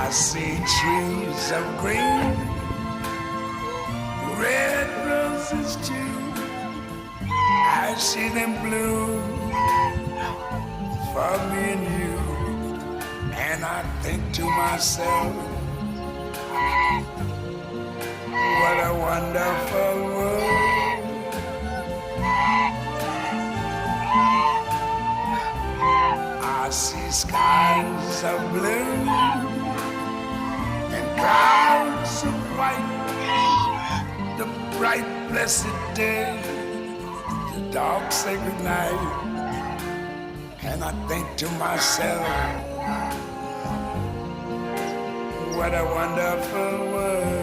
I see trees of green, red roses too. I see them bloom for me and you. And I think to myself, what a wonderful world. I see skies of blue and clouds of white, the bright blessed day, the dark sacred night. And I think to myself, what a wonderful world.